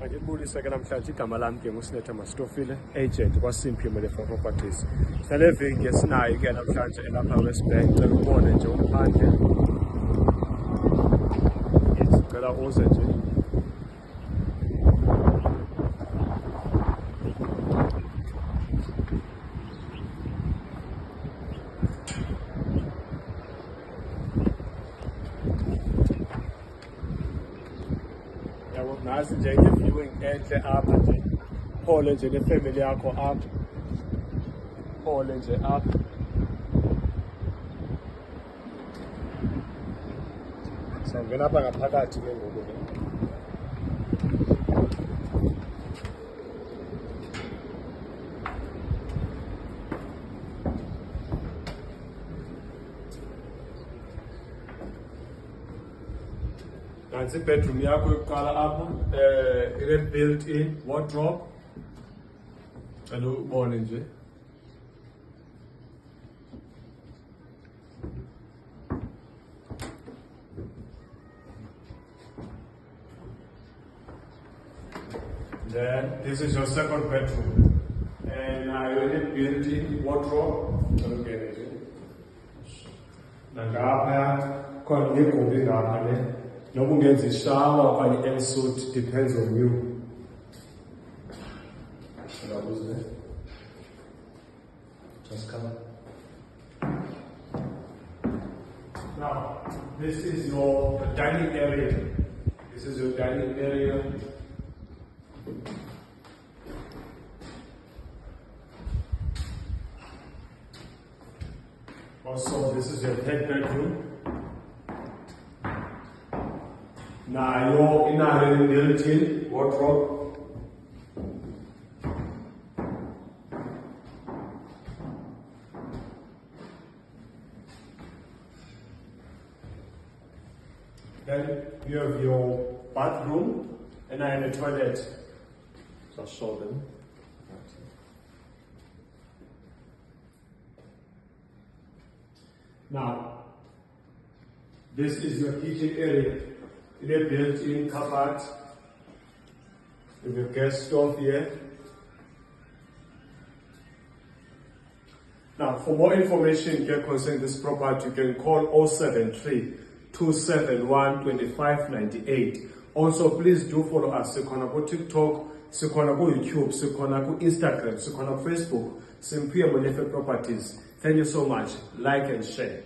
Angibulisa ke namhlanje igama lami ke nguSinetha Mastofile, agent kwaSimphiwe Molefe Properties. Sale veki esinayo ke namhlanje elapha West Bank, cela ubone nje umphandle. Ngicela uze nje. Nasi nje nge-viewing enhle apha nje, phole nje nefamily yakho apha, phole nje apha. Sawungena apha ngaphakathi ke ngoku ke. Nansi bedroom yakho yokuqala apha, built-in wardrobe. Cela ubone nje. Then this is your second bedroom, and I already built-in wardrobe. Cela ungene nje. Nangapha khona igumbi ngapha le. Noma ungenza ishawa okanye ensuite, depends on you. Just come. Now, this is your dining area. This is your dining area. Also, this is your third bedroom. Now, your inner built-in wardrobe. Then you have your bathroom and I have a toilet. So I'll show them. Now, this is your kitchen area. In a built-in cupboard with a gas stove here. Now, for more information here concerning this property, you can call 073 271 2598. Also, please do follow us. Sikhona ku TikTok, sikhona ku YouTube, sikhona ku Instagram, sikhona ku Facebook, Simphiwe Molefe Properties. Thank you so much. Like and share.